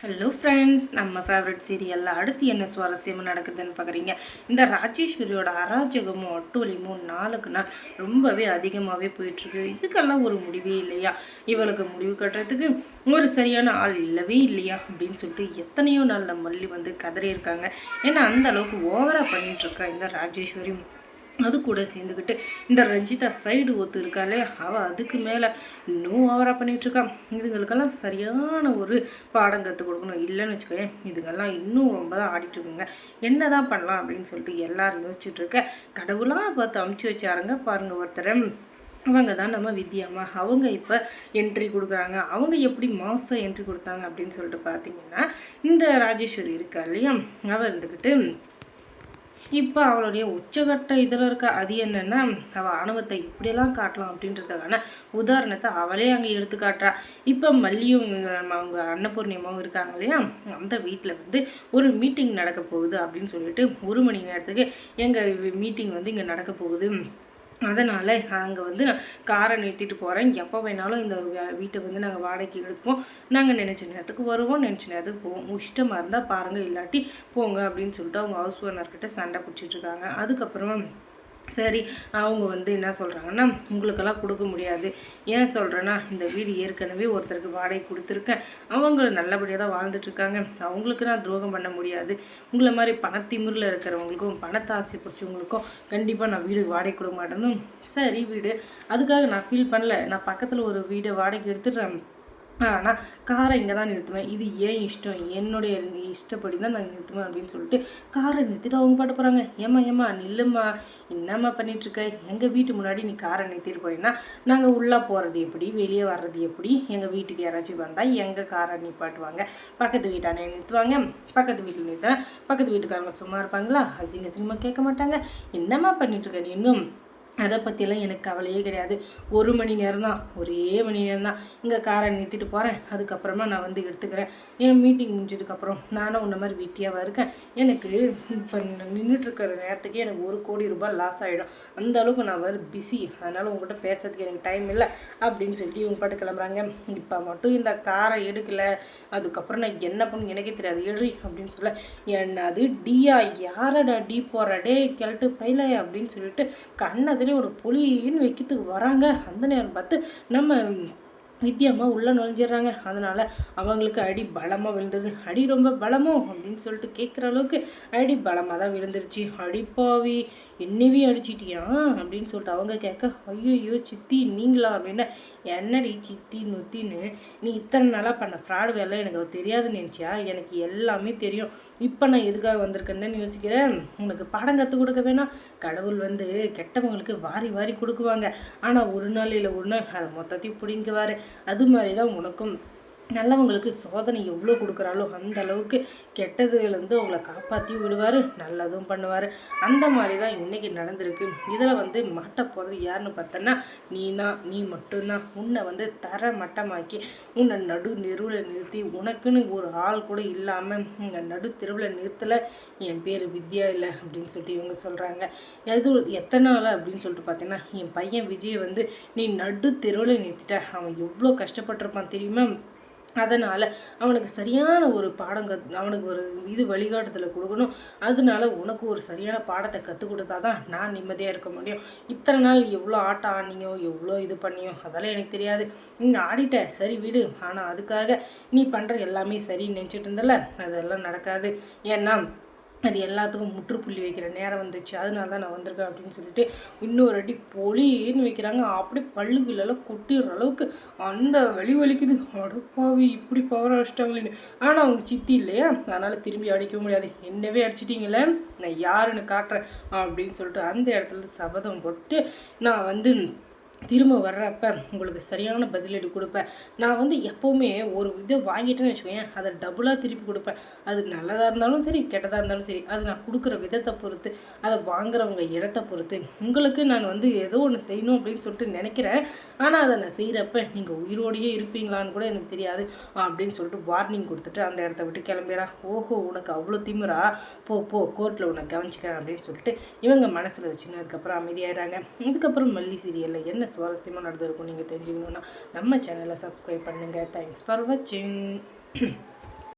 Hello friends, நம்ம favourite சீரியலில் அடுத்து என்ன சுவாரஸ்யமாக நடக்குதுன்னு பார்க்குறீங்க. இந்த ராஜேஸ்வரியோட அராஜகமும் அட்டூழியமும் நாளுக்கு நாள் ரொம்பவே அதிகமாகவே போயிட்டுருக்கு. இதுக்கெல்லாம் ஒரு முடிவே இல்லையா? இவளுக்கு முடிவு கட்டுறதுக்கு ஒரு சரியான ஆள் இல்லவே இல்லையா அப்படின்னு சொல்லிட்டு எத்தனையோ நாள் நம்ம மல்லி வந்து கதறியிருக்காங்க. ஏன்னா அந்த அளவுக்கு ஓவராக பண்ணிகிட்ருக்கா இந்த ராஜேஸ்வரி. அது கூட சேர்ந்துக்கிட்டு இந்த ரஞ்சிதா சைடு ஒத்து இருக்காளே, அவள் அதுக்கு மேலே இன்னும் ஓவராக பண்ணிகிட்ருக்கான். இதுங்களுக்கெல்லாம் சரியான ஒரு பாடம் கற்றுக் கொடுக்கணும். இல்லைன்னு வச்சுக்கோங்க, இதுங்கெல்லாம் இன்னும் ரொம்ப தான் ஆடிட்டுருக்குங்க. என்ன தான் பண்ணலாம் அப்படின்னு சொல்லிட்டு எல்லாரும் யோசிச்சுட்ருக்க. கடவுளாக பார்த்து அமுச்சு வச்சாருங்க பாருங்கள் ஒருத்தரை. அவங்க தான் நம்ம வித்யாமா. அவங்க இப்போ என்ட்ரி கொடுக்குறாங்க. அவங்க எப்படி மாதம் என்ட்ரி கொடுத்தாங்க அப்படின்னு சொல்லிட்டு பார்த்தீங்கன்னா, இந்த ராஜேஸ்வரி இருக்கா இல்லையா, அவள் இருந்துக்கிட்டு இப்போ அவளுடைய உச்சகட்ட இதில் இருக்க. அது என்னென்னா, அவள் ஆணவத்தை இப்படியெல்லாம் காட்டலாம் அப்படின்றதுக்கான உதாரணத்தை அவளே அங்கே எடுத்து காட்டுறா. இப்போ மல்லியும் அவங்க அன்னபூர்ணியமாவும் இருக்காங்க இல்லையா, அந்த வீட்டில் வந்து ஒரு மீட்டிங் நடக்க போகுது அப்படின்னு சொல்லிட்டு 1 மணி நேரத்துக்கு எங்கள் மீட்டிங் வந்து இங்கே நடக்க போகுது. அதனால் அங்கே வந்து நான் காரை நிறுத்திட்டு போகிறேன். எப்போ வேணாலும் இந்த வீட்டை வந்து நாங்கள் வாடகைக்கு எடுப்போம். நாங்கள் நினச்ச நேரத்துக்கு வருவோம், நினச்ச நேரத்துக்கு போவோம். இஷ்டமாக இருந்தால் பாருங்கள், இல்லாட்டி போங்க அப்படின்னு சொல்லிட்டு அவங்க ஹவுஸ் ஓனர்கிட்ட சண்டை பிடிச்சிட்ருக்காங்க. அதுக்கப்புறமா சரி, அவங்க வந்து என்ன சொல்கிறாங்கன்னா, உங்களுக்கெல்லாம் கொடுக்க முடியாது. ஏன் சொல்கிறேன்னா, இந்த வீடு ஏற்கனவே ஒருத்தருக்கு வாடகை கொடுத்துருக்கேன். அவங்க நல்லபடியாக தான் வாழ்ந்துட்டுருக்காங்க. அவங்களுக்கு நான் துரோகம் பண்ண முடியாது. உங்களை மாதிரி பணத்திமிரில் இருக்கிறவங்களுக்கும் பணத்தை ஆசை பிடிச்சவங்களுக்கும் கண்டிப்பாக நான் வீடு வாடகை கொடுக்க மாட்டேன்னு. சரி வீடு, அதுக்காக நான் ஃபீல் பண்ணல. நான் பக்கத்தில் ஒரு வீடை வாடகைக்கு எடுத்துடுறேன். ஆனால் காரை இங்கே தான் நிறுத்துவேன். இது ஏன் இஷ்டம், என்னுடைய இஷ்டப்படி தான் நான் நிறுத்துவேன் அப்படின்னு சொல்லிட்டு காரை நிறுத்திட்டு அவங்க பாட்டு போகிறாங்க. ஏம்மா நில்லும்மா, என்னம்மா பண்ணிகிட்ருக்க? எங்கள் வீட்டு முன்னாடி நீ காரை நிறுத்திட்டு போனீங்கன்னா நாங்கள் உள்ளே போகிறது எப்படி, வெளியே வர்றது எப்படி? எங்கள் வீட்டுக்கு யாராச்சும் வந்தால் எங்கள் காரை நிப்பாட்டுவாங்க, பக்கத்து வீட்டானே நிறுத்துவாங்க. பக்கத்து வீட்டில் நிறுத்தினா பக்கத்து வீட்டுக்காரங்க சும்மா இருப்பாங்களா? அசிங்கமாக கேட்க மாட்டாங்க. என்னம்மா பண்ணிகிட்ருக்க நீ? இன்னும் அதை பற்றியெல்லாம் எனக்கு கவலையே கிடையாது. 1 மணி நேரம் தான், ஒரே மணி நேரம் தான் இங்கே காரை நிறுத்திட்டு போகிறேன். அதுக்கப்புறமா நான் வந்து எடுத்துக்கிறேன். என் மீட்டிங் முடிஞ்சதுக்கப்புறம் நானும் உன்ன மாதிரி வெட்டியாக இருக்கேன். எனக்கு இப்போ நின்றுட்டுருக்கிற நேரத்துக்கே எனக்கு 1 கோடி ரூபாய் லாஸ் ஆகிடும். அந்த அளவுக்கு நான் வந்து பிஸி. அதனால் உங்கள்கிட்ட பேசுறதுக்கு எனக்கு டைம் இல்லை அப்படின்னு சொல்லிட்டு இவங்க பாட்டு கிளம்புறாங்க. இப்போ மட்டும் இந்த காரை எடுக்கலை, அதுக்கப்புறம் நான் என்ன பண்ணு எனக்கே தெரியாது, எழுறி அப்படின்னு சொல்ல. என்னது டியா? யாரடா டி போடுற? டே கிளட்டு பையில அப்படின்னு சொல்லிட்டு கண்ணது ஒரு புலின்னு வைக்கிறதுக்கு வராங்க. அந்த நேரம் பார்த்து நம்ம வித்யாம்மா உள்ளே நுழைஞ்சிடுறாங்க. அதனால் அவங்களுக்கு அடி பலமாக விழுந்துருது. அடி ரொம்ப பலமோ அப்படின்னு சொல்லிட்டு கேட்குற அளவுக்கு அடி பலமாக தான் விழுந்துருச்சு. அடிப்பாவி, என்னவே அடிச்சிட்டியா அப்படின்னு சொல்லிட்டு அவங்க கேட்க, ஐயோ சித்தி நீங்களா அப்படின்னா, என்னடி சித்தி நுத்தின்னு, நீ இத்தனை நாளாக பண்ண ஃப்ராடு வேலை எனக்கு தெரியாதுன்னு நினச்சியா? எனக்கு எல்லாமே தெரியும். இப்போ நான் எதுக்காக வந்திருக்கேன்னு யோசிக்கிறேன். உனக்கு பாடம் கற்றுக் கொடுக்க வேணாம். கடவுள் வந்து கெட்டவங்களுக்கு வாரி வாரி கொடுக்குவாங்க. ஆனால் ஒரு நாள் இல்லை ஒரு நாள் அதை மொத்தத்தையும் பிடிங்குவார். அது மாதிரி தான் உனக்கும் நல்லவங்களுக்கு சோதனை எவ்வளோ கொடுக்குறாலோ அந்த அளவுக்கு கெட்டதுலேருந்து அவங்கள காப்பாற்றி விடுவார், நல்லதும் பண்ணுவார். அந்த மாதிரி தான் இன்றைக்கி நடந்திருக்கு. இதில் வந்து மாட்ட போகிறது யாருன்னு பார்த்தோன்னா நீ மட்டும்தான். உன்னை வந்து தர மட்டமாக்கி உன்னை நடு தெருவில் நிறுத்தி, உனக்குன்னு ஒரு ஆள் கூட இல்லாமல் உங்க நடு தெருவில் நிறுத்தலை. என் பேர் வித்யா இல்லை அப்படின்னு சொல்லிட்டு இவங்க சொல்கிறாங்க. எத்தனை நாள் அப்படின்னு சொல்லிட்டு பார்த்தீங்கன்னா, என் பையன் விஜயை வந்து நீ நடு தெருவில் நிறுத்திட்ட. அவன் எவ்வளோ கஷ்டப்பட்டிருப்பான் தெரியுமா? அதனால் அவனுக்கு சரியான ஒரு பாடம் அவனுக்கு ஒரு வழிகாட்டுதலை கொடுக்கணும். அதனால உனக்கு ஒரு சரியான பாடத்தை கற்றுக் கொடுத்தா தான் நான் நிம்மதியாக இருக்க முடியும். இத்தனை நாள் எவ்வளோ ஆட்டம் ஆடினியோ, எவ்வளோ இது பண்ணியோ அதெல்லாம் எனக்கு தெரியாது. நீ ஆடிட்ட, சரி விடு. ஆனால் அதுக்காக நீ பண்ணுற எல்லாமே சரின்னு நினச்சிட்டு இருந்தல, அதெல்லாம் நடக்காது. ஏன்னா அது எல்லாத்துக்கும் முற்றுப்புள்ளி வைக்கிற நேரம் வந்துச்சு. அதனால தான் நான் வந்திருக்கேன் அப்படின்னு சொல்லிட்டு இன்னொரு அடி பொலின்னு வைக்கிறாங்க. அப்படியே பல்லுகளெல்லாம் கொட்டிடுற அளவுக்கு அந்த வலிக்குது. அடுப்பாவி இப்படி பவர் அடிச்சிட்டாங்களேன்னு. ஆனால் அவங்க சித்தி இல்லையா, அதனால் திரும்பி அடிக்க முடியாது. என்னவே அடிச்சிட்டிங்களே, நான் யாருன்னு காட்டுறேன் அப்படின்னு சொல்லிட்டு அந்த இடத்துல சபதம் போட்டு நான் வந்து திரும்ப வர்றப்ப உங்களுக்கு சரியான பதிலடி கொடுப்பேன். நான் வந்து எப்போவுமே ஒரு இதை வாங்கிட்டேன்னு வச்சுக்கோங்க, அதை டபுளாக திருப்பி கொடுப்பேன். அது நல்லதாக இருந்தாலும் சரி, கெட்டதாக இருந்தாலும் சரி, அது நான் கொடுக்குற விதத்தை பொறுத்து, அதை வாங்குறவங்க இடத்த பொறுத்து. உங்களுக்கு நான் வந்து ஏதோ ஒன்று செய்யணும் அப்படின்னு சொல்லிட்டு நினைக்கிறேன். ஆனால் அதை நான் செய்கிறப்ப நீங்கள் உயிரோடையே இருப்பீங்களான்னு கூட எனக்கு தெரியாது அப்படின்னு சொல்லிட்டு வார்னிங் கொடுத்துட்டு அந்த இடத்த விட்டு கிளம்பிடுறா. ஓஹோ, உனக்கு அவ்வளோ திமிரா, போ கோர்ட்டில் உனக்கு கவனிச்சிக்கிறேன் அப்படின்னு சொல்லிட்டு இவங்க மனசில் வச்சுன்னு அதுக்கப்புறம் அமைதியாகிறாங்க. இதுக்கப்புறம் மல்லி சீரியலில் என்ன சுவாரஸ்யமாக நடந்திருக்கும் நீங்கள் தெரிஞ்சுக்கணுன்னா நம்ம சேனலை சப்ஸ்கிரைப் பண்ணுங்கள். தேங்க்ஸ் ஃபார் வாட்சிங்.